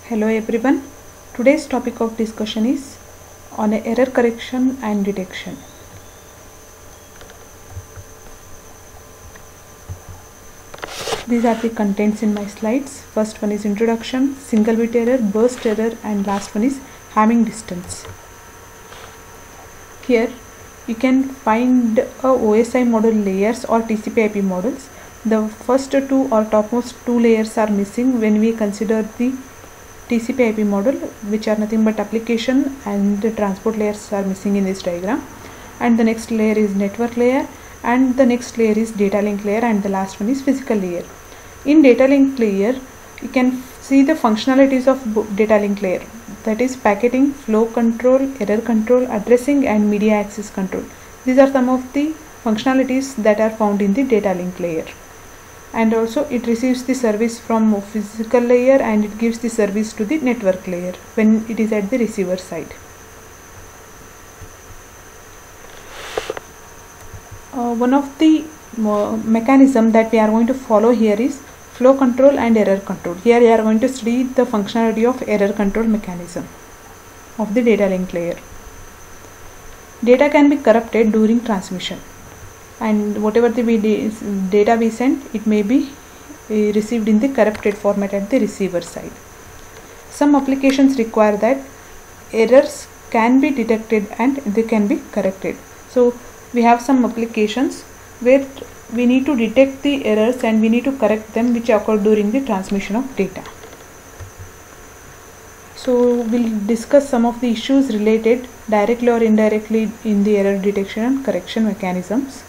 Hello everyone. Today's topic of discussion is on error correction and detection. These are the contents in my slides. First one is introduction, single bit error, burst error, and last one is Hamming distance. Here you can find a OSI model layers or TCP/IP models. The first two or topmost two layers are missing when we consider the TCP/IP model, which are nothing but application and the transport layers are missing in this diagram. And the next layer is network layer, and the next layer is data link layer, and the last one is physical layer. In data link layer, you can see the functionalities of data link layer, that is packetting, flow control, error control, addressing, and media access control. These are some of the functionalities that are found in the data link layer. And also it receives the service from a physical layer and it gives the service to the network layer when it is at the receiver side. One of the mechanism that we are going to follow here is flow control and error control. Here we are going to study the functionality of error control mechanism of the data link layer. Data can be corrupted during transmission, and whatever the data we send, it may be received in the corrupted format at the receiver side. Some applications require that errors can be detected and they can be corrected. So we have some applications where we need to detect the errors and we need to correct them which occur during the transmission of data. So we'll discuss some of the issues related directly or indirectly in the error detection and correction mechanisms.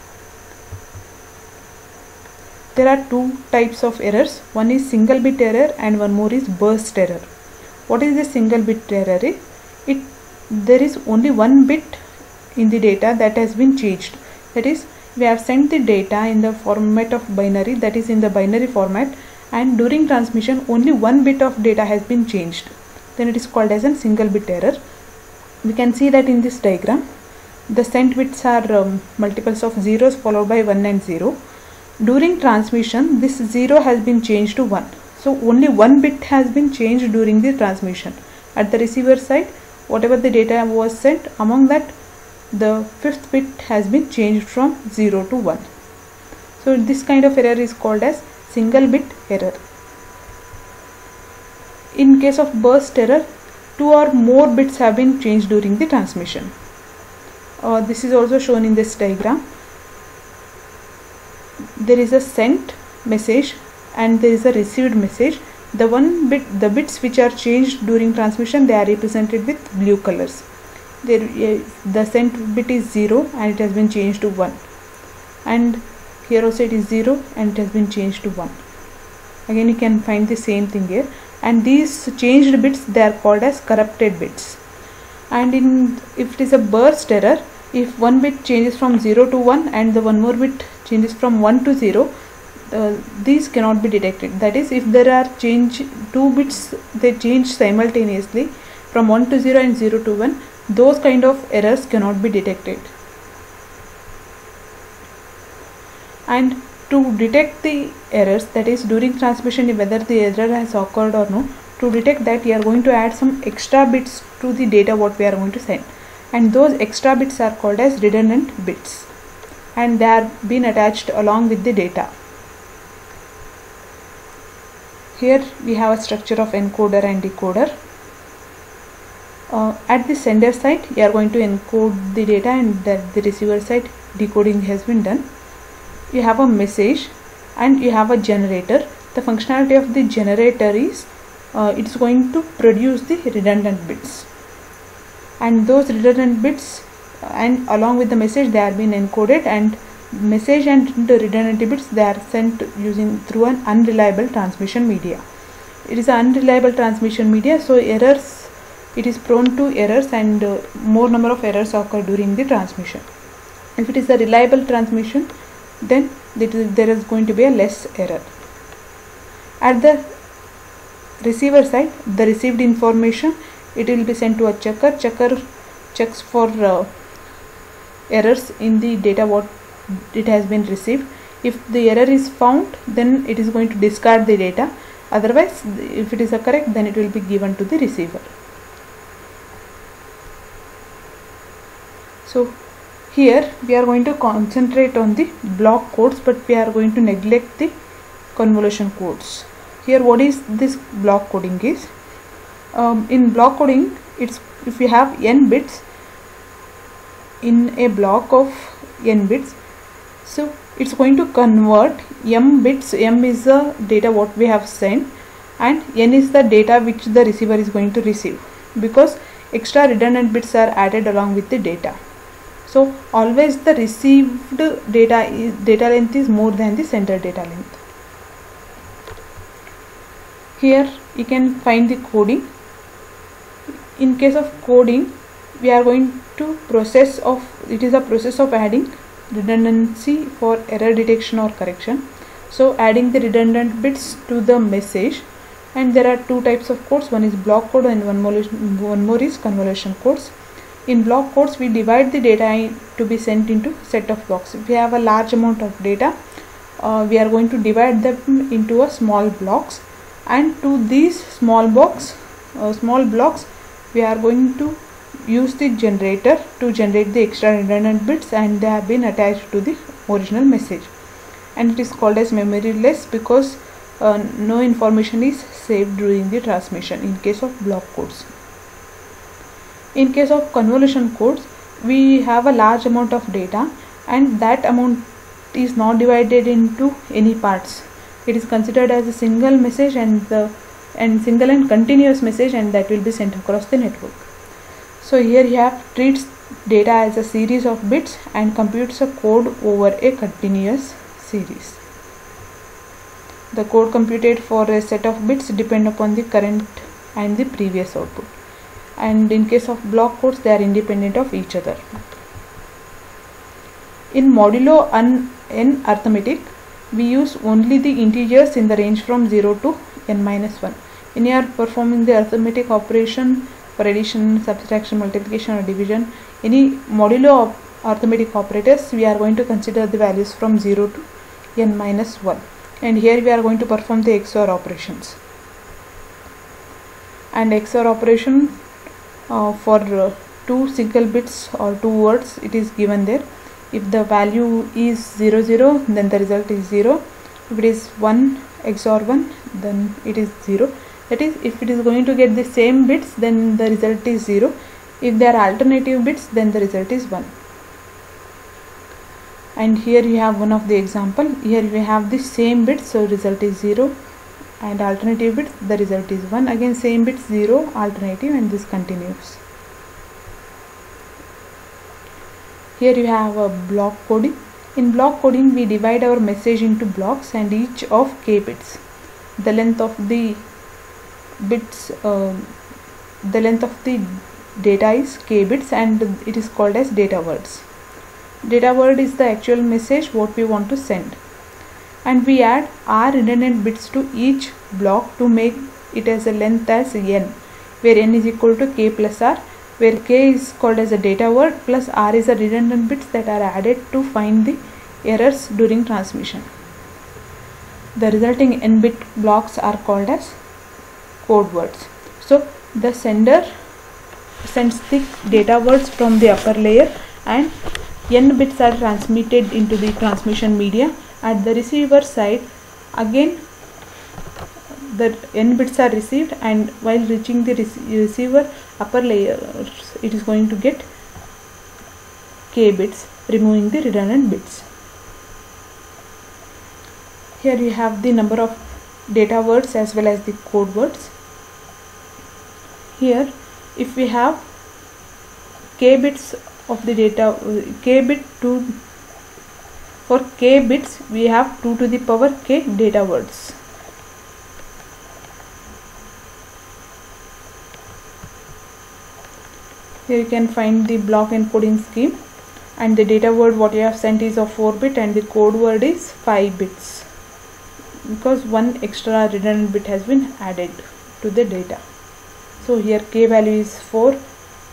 There are two types of errors. One is single bit error and one more is burst error. What is the single bit error? There is only one bit in the data that has been changed. That is, we have sent the data in the format of binary, that is in the binary format, and during transmission only one bit of data has been changed. Then it is called as a single bit error. We can see that in this diagram the sent bits are multiples of zeros followed by 1 and 0. During transmission, this 0 has been changed to 1. So only one bit has been changed during the transmission. At the receiver side, whatever the data was sent, among that the fifth bit has been changed from 0 to 1. So this kind of error is called as single bit error. In case of burst error, two or more bits have been changed during the transmission. This is also shown in this diagram. There is a sent message and there is a received message. The bits which are changed during transmission, they are represented with blue colors. The sent bit is 0 and it has been changed to 1, and here also it is 0 and it has been changed to 1. Again you can find the same thing here, and these changed bits, they are called as corrupted bits. And if it is a burst error, if one bit changes from 0 to 1 and the one more bit changes from 1 to 0, these cannot be detected. That is, if there are two bits, they change simultaneously from 1 to 0 and 0 to 1, those kind of errors cannot be detected. And to detect the errors, that is during transmission whether the error has occurred or no, to detect that we are going to add some extra bits to the data what we are going to send, and those extra bits are called as redundant bits, and they are been attached along with the data. Here we have a structure of encoder and decoder. At the sender side, you are going to encode the data, and at the receiver side, decoding has been done. You have a message and you have a generator. The functionality of the generator is it is going to produce the redundant bits, and those redundant bits and along with the message, they are being encoded, and message and the redundant bits, they are sent through an unreliable transmission media. It is an unreliable transmission media, so it is prone to errors, and more number of errors occur during the transmission. If it is a reliable transmission, then there is going to be a less error. At the receiver side, the received information, it will be sent to a checker. Checker checks for errors in the data what it has been received. If the error is found, then it is going to discard the data, Otherwise, if it is a correct, then it will be given to the receiver. So here we are going to concentrate on the block codes, but we are going to neglect the convolution codes. Here what is this block coding is? In block coding, it's if you have n bits in a block of n bits, so it's going to convert m bits. M is the data what we have sent, and n is the data which the receiver is going to receive, because extra redundant bits are added along with the data. So always the received data length is more than the sender data length. Here you can find the coding. In case of coding, we are going to process of adding redundancy for error detection or correction. So adding the redundant bits to the message, and there are two types of codes. One is block code and one more is convolution codes. In block codes, we divide the data to be sent into set of blocks. If we have a large amount of data, we are going to divide them into a small blocks, and to these small blocks we are going to use the generator to generate the extra redundant bits, and they have been attached to the original message, and it is called as memoryless because no information is saved during the transmission in case of block codes. In case of convolution codes, we have a large amount of data, and that amount is not divided into any parts. It is considered as a single message and single and continuous message, and that will be sent across the network. So here you have treats data as a series of bits and computes a code over a continuous series. The code computed for a set of bits depend upon the current and the previous output, and in case of block codes, they are independent of each other. In modulo n arithmetic, we use only the integers in the range from 0 to n-1. When you are performing the arithmetic operation for addition, subtraction, multiplication or division, any modulo arithmetic operators, we are going to consider the values from 0 to n-1, and here we are going to perform the XOR operations. And XOR operation for two single bits or two words, it is given there. If the value is 0 0, then the result is 0. If it is 1 XOR 1, then it is 0. That is, if it is going to get the same bits, then the result is 0. If there are alternative bits, then the result is 1. And here you have one of the example. Here we have the same bits, so result is 0, and alternative bits, the result is 1. Again same bits, 0, alternative, and this continues. Here you have a block coding. In block coding, we divide our message into blocks, and each of k bits, the length of the bits, the length of the data is k bits, and it is called as data words. Data word is the actual message what we want to send, and we add r redundant bits to each block to make it as a length as n, where n is equal to k plus r, where k is called as a data word plus r is a redundant bits that are added to find the errors during transmission. The resulting n bit blocks are called as code words. So the sender sends the data words from the upper layer, and n bits are transmitted into the transmission media. At the receiver side, again the n bits are received, and while reaching the receiver upper layers, it is going to get k bits, removing the redundant bits. Here you have the number of data words as well as the code words. Here, if we have k bits of the data, for k bits we have 2 to the power k data words. Here you can find the block encoding scheme, and the data word what you have sent is of 4 bit, and the code word is 5 bits, because one extra redundant bit has been added to the data. So here k value is 4,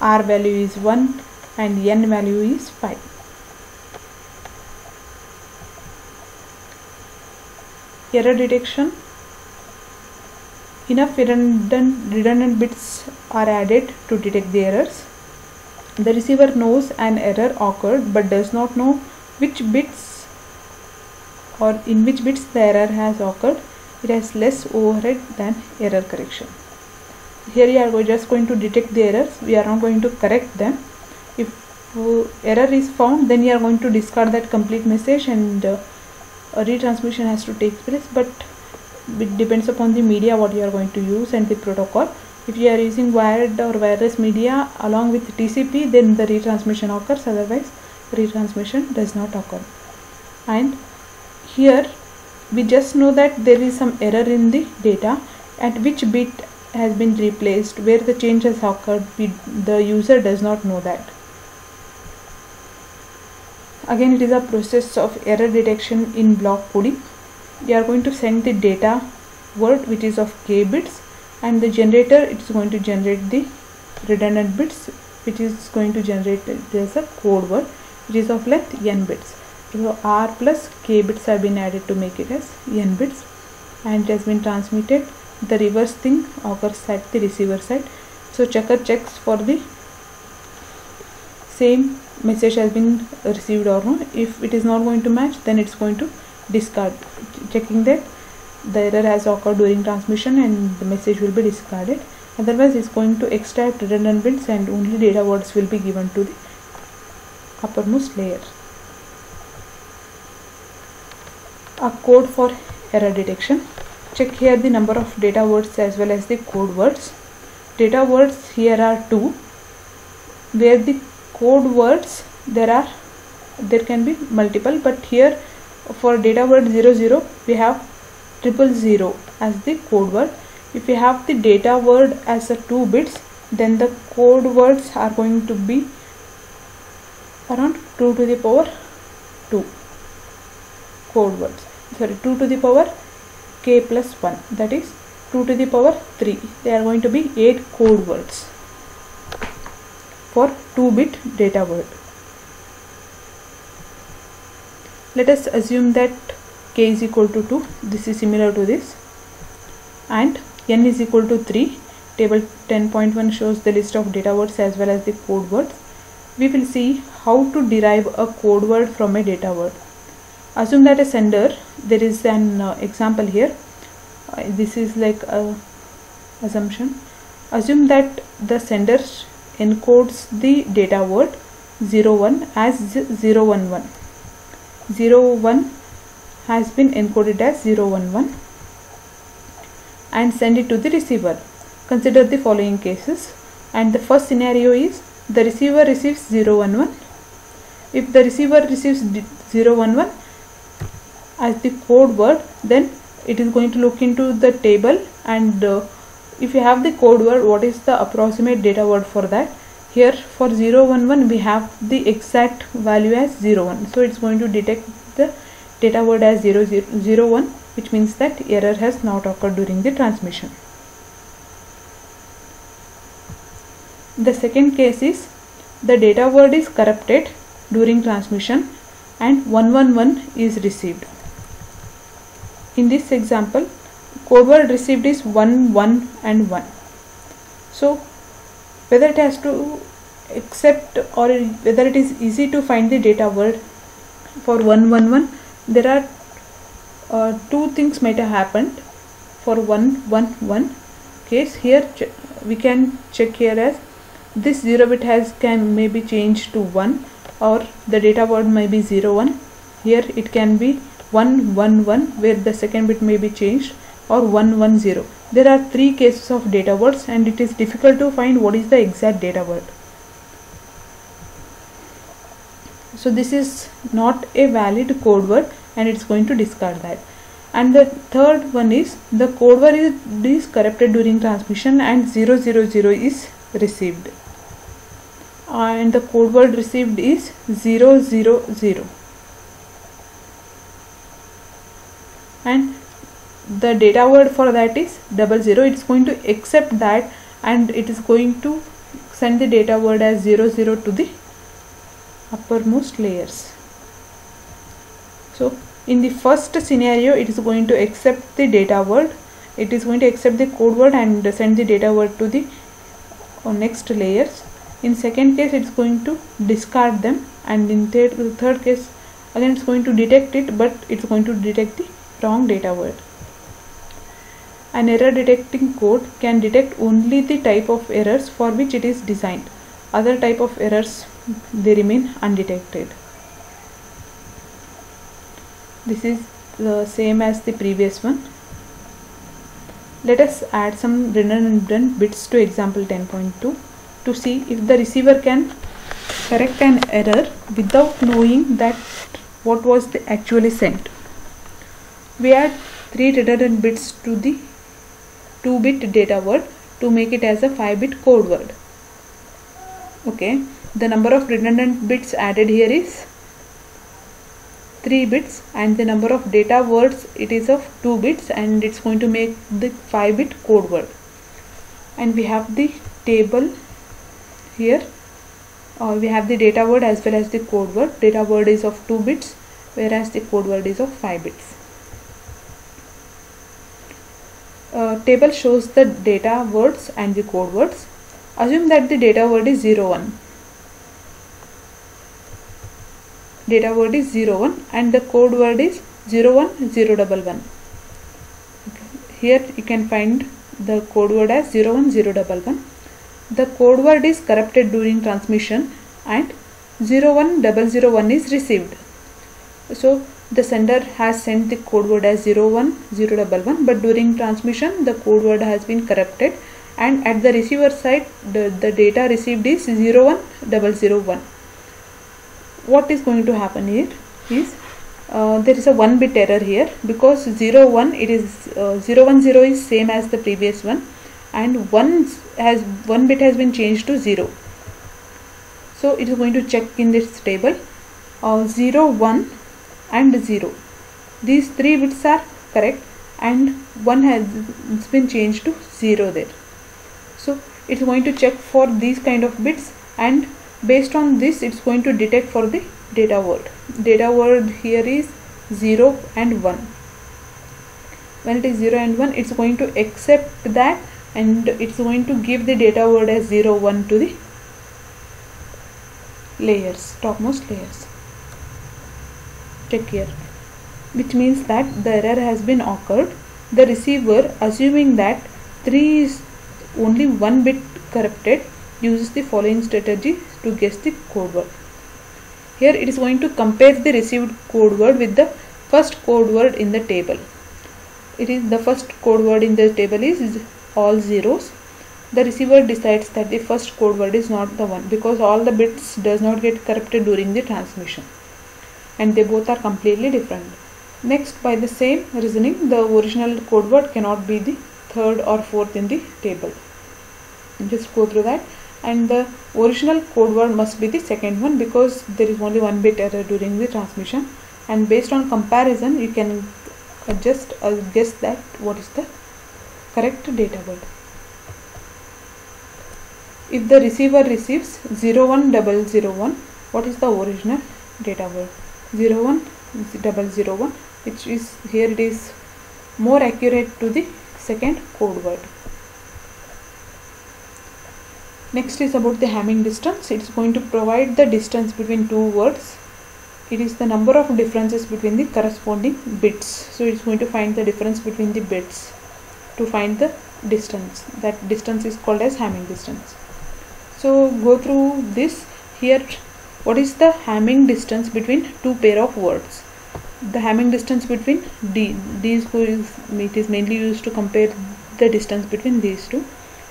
r value is 1, and n value is 5. Error detection. enough redundant bits are added to detect the errors. The receiver knows an error occurred but does not know which bits or in which bits the error has occurred. It has less overhead than error correction. Here we are just going to detect the errors. We are not going to correct them. If error is found, then we are going to discard that complete message and a retransmission has to take place, but it depends upon the media what you are going to use and the protocol. If you are using wired or wireless media along with TCP, then the retransmission occurs, otherwise retransmission does not occur. And here we just know that there is some error in the data, at which bit has been replaced, where the change has occurred, the user does not know that. Again, it is a process of error detection in block coding. We are going to send the data word which is of k bits, and the generator, it is going to generate the redundant bits which is going to generate as a code word which is of length n bits. So r plus k bits have been added to make it as n bits, and it has been transmitted. The reverse thing occurs at the receiver side. So checker checks for the same message has been received or not. If it is not going to match, then it's going to discard, checking that the error has occurred during transmission and the message will be discarded. Otherwise, it's going to extract redundant bits and only data words will be given to the uppermost layer. A code for error detection. Check here the number of data words as well as the code words. Data words here are 2, where the code words there can be multiple, but here for data word 00 we have 000 as the code word. If we have the data word as a 2 bits, then the code words are going to be around 2 to the power 2 code words. 2 to the power k plus 1, that is 2 to the power 3. They are going to be 8 code words for 2-bit data word. Let us assume that k is equal to 2. This is similar to this, and n is equal to 3. Table 10.1 shows the list of data words as well as the code words. We will see how to derive a code word from a data word. Assume that a sender, there is an example here. This is like a assumption. Assume that the sender encodes the data word 01 as 011. 01 has been encoded as 011 and send it to the receiver. Consider the following cases, and the first scenario is the receiver receives 011. If the receiver receives 011 as the code word, then it is going to look into the table, and if you have the code word, what is the approximate data word for that? Here for 011 we have the exact value as 01, so it's going to detect the data word as 0001, which means that error has not occurred during the transmission. The second case is the data word is corrupted during transmission and 111 is received. In this example, code word received is 1, 1 and 1. So whether it has to accept or whether it is easy to find the data word for 111, there are two things might have happened. For 111 case, here we can check here as this 0 bit may be changed to 1, or the data word may be 01. Here it can be 111 where the second bit may be changed, or 110. There are 3 cases of data words and it is difficult to find what is the exact data word. So this is not a valid code word and it's going to discard that. And the third one is the code word is corrupted during transmission and 000 is received, and the code word received is 000, and the data word for that is 00. It's going to accept that and it is going to send the data word as 00 to the uppermost layers. So in the first scenario, it is going to accept the data word it is going to accept the code word and send the data word to the next layers. In second case it's going to discard them, and in third case again it's going to detect it, but it's going to detect the wrong data word. An error detecting code can detect only the type of errors for which it is designed. Other type of errors, they remain undetected. This is the same as the previous one. Let us add some redundant bits to example 10.2 to see if the receiver can correct an error without knowing that what was actually sent. We add 3 redundant bits to the 2-bit data word to make it as a 5-bit code word. Okay, the number of redundant bits added here is 3 bits, and the number of data words, it is of 2 bits, and it's going to make the 5-bit code word. And we have the table here, we have the data word as well as the code word. Data word is of 2 bits, whereas the code word is of 5 bits. Table shows the data words and the code words. Assume that the data word is 01. Data word is 01 and the code word is 01011. Here you can find the code word as 01011. The code word is corrupted during transmission and 01001 is received. So the sender has sent the code word as 01011, but during transmission the code word has been corrupted, and at the receiver side the data received is 01001. What is going to happen here is there is a 1-bit error here, because 01 it is 010 is same as the previous one, and 1 bit has been changed to 0. So it is going to check in this table 0, 1 and 0. These 3 bits are correct and 1 has been changed to 0 there. So it's going to check for these kind of bits, and based on this it's going to detect for the data word. Data word here is 0 and 1. When it is 0 and 1, it's going to accept that and it's going to give the data word as 0, 1 to the layers, topmost layers. Check here, which means that the error has been occurred. The receiver, assuming that 3 is only 1 bit corrupted, uses the following strategy to guess the code word. Here it is going to compare the received code word with the first code word in the table. It is the first code word in the table is all zeros. The receiver decides that the first code word is not the one, because all the bits does not get corrupted during the transmission, and they both are completely different. Next, by the same reasoning, the original code word cannot be the third or fourth in the table. Just go through that, and the original code word must be the second one, because there is only 1 bit error during the transmission, and based on comparison you can just guess that what is the correct data word. If the receiver receives 01001, what is the original data word? 01001, which is here it is more accurate to the second code word. Next is about the Hamming distance. It is going to provide the distance between two words. It is the number of differences between the corresponding bits. So it is going to find the difference between the bits to find the distance. That distance is called as Hamming distance. So go through this. Here, what is the Hamming distance between two pair of words? The Hamming distance between it is mainly used to compare the distance between these two.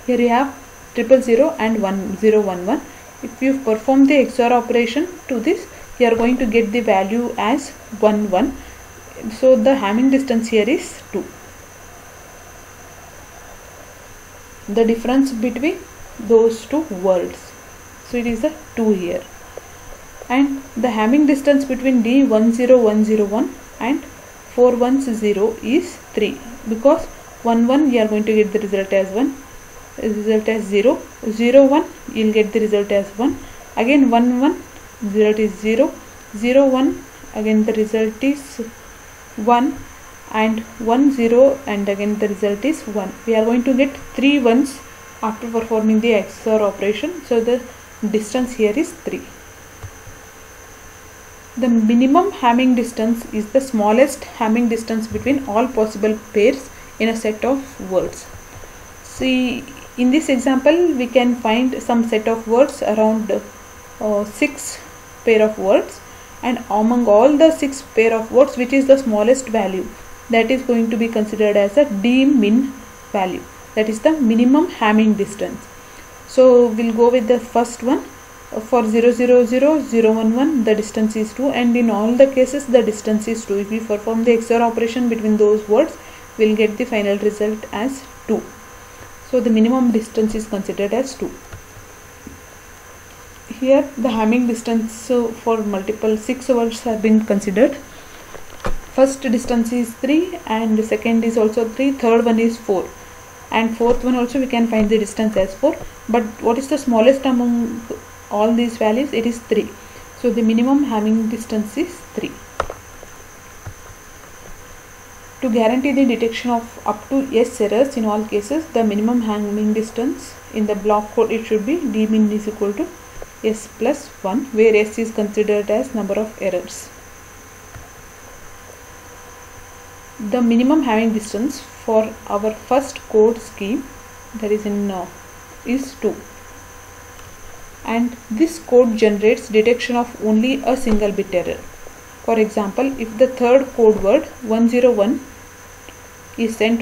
Here you have 000 and 1011. If you perform the XOR operation to this, you are going to get the value as 11. So the Hamming distance here is 2. The difference between those two words, so it is a 2 here. And the Hamming distance between D10101 and 410 is 3, because 11 you are going to get the result as 1, result as 0, 01 you will get the result as 1, again 11 result is 0, 01 again the result is 1, and 1 0, and again the result is 1. We are going to get 3 ones after performing the XOR operation, so the distance here is 3. The minimum Hamming distance is the smallest Hamming distance between all possible pairs in a set of words. See, in this example we can find some set of words around 6 pair of words, and among all the 6 pair of words, which is the smallest value, that is going to be considered as a d-min value, that is the minimum Hamming distance. So we'll go with the first one. For 0 0 0 0 1 1 the distance is 2, and in all the cases the distance is 2. If we perform the XOR operation between those words, we'll get the final result as 2. So the minimum distance is considered as 2. Here the Hamming distance for multiple 6 words have been considered. First distance is 3, and second is also 3, third one is 4, and fourth one also we can find the distance as 4. But what is the smallest among all these values? It is 3. So the minimum Hamming distance is 3. To guarantee the detection of up to S errors in all cases, the minimum Hamming distance in the block code, it should be d-min is equal to S plus 1, where S is considered as number of errors. The minimum Hamming distance for our first code scheme, that is in is 2, and this code generates detection of only a single bit error. For example, if the third code word 101 is sent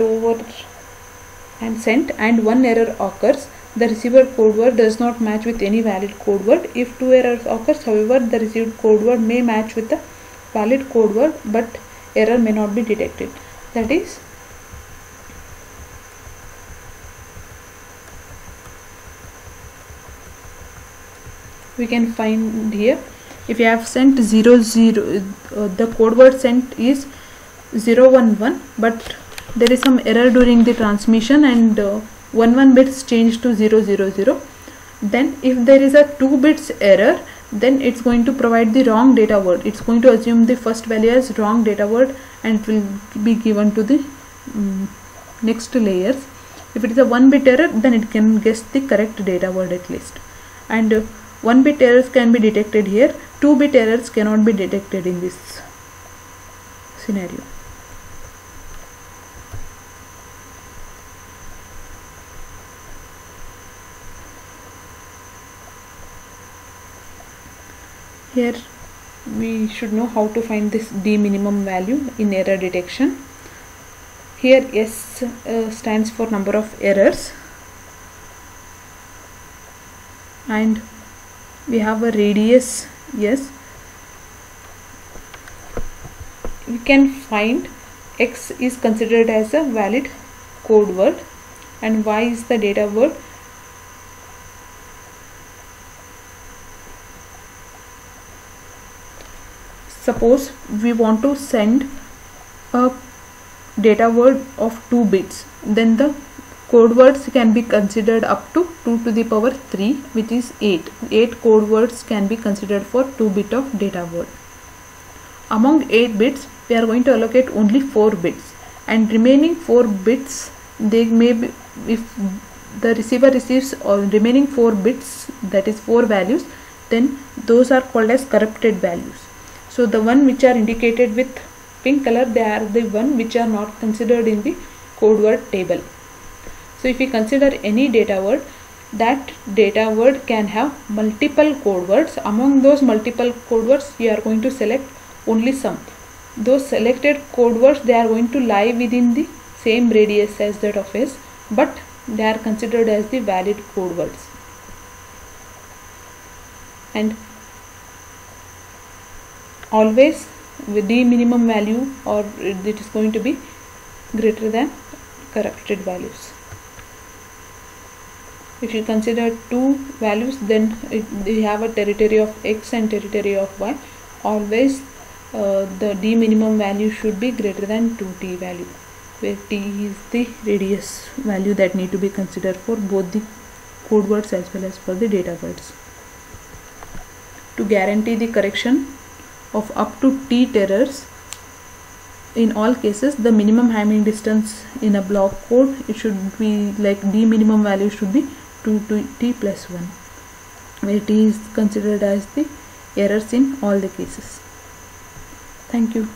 and one error occurs, the receiver code word does not match with any valid code word. If 2 errors occurs, however, the received code word may match with the valid code word, but error may not be detected. That is, we can find here, if you have sent 0 0, the code word sent is 011, but there is some error during the transmission and 11 bits changed to 000, then if there is a 2 bits error, then it's going to provide the wrong data word. It's going to assume the first value as wrong data word, and it will be given to the next layers. If it is a 1 bit error, then it can guess the correct data word at least. And 1 bit errors can be detected here. 2 bit errors cannot be detected in this scenario. Here we should know how to find this d minimum value in error detection. Here S stands for number of errors, and we have a radius S. We can find X is considered as a valid code word and Y is the data word. Suppose we want to send a data word of 2 bits, then the code words can be considered up to 2 to the power 3, which is 8. 8 code words can be considered for 2 bit of data word. Among 8 bits, we are going to allocate only 4 bits, and remaining 4 bits, they may be, if the receiver receives all remaining 4 bits, that is 4 values, then those are called as corrupted values. So the one which are indicated with pink color, they are the one which are not considered in the code word table. So if we consider any data word, that data word can have multiple code words. Among those multiple code words, we are going to select only some. Those selected code words, they are going to lie within the same radius as that of S, but they are considered as the valid code words. And always with the minimum value, or it is going to be greater than corrupted values. If you consider 2 values, then we have a territory of X and territory of Y. Always the d minimum value should be greater than 2t value, where t is the radius value that need to be considered for both the code words as well as for the data words. To guarantee the correction of up to t errors, in all cases the minimum having distance in a block code, it should be like d minimum value should be 2 to t plus 1, where t is considered as the errors in all the cases. Thank you.